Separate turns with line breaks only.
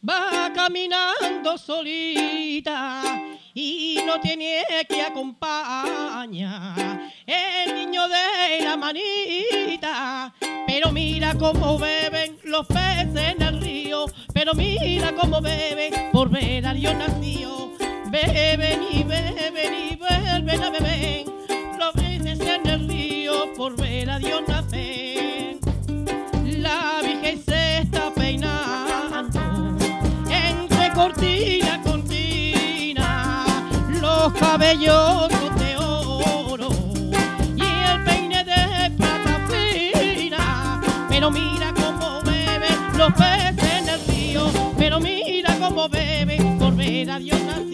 va caminando solita y no tiene que acompañar el niño de la manita. Pero mira cómo beben los peces en el río, pero mira cómo beben por ver a Dios nacido. Beben y beben y vuelven a beber los peces en el río por ver a Dios nacer. La Virgen se está peinando entre cortina a cortina, los cabellos de oro y el peine de plata fina. Pero mira cómo beben los peces en el río, pero mira cómo beben por ver a Dios nacer.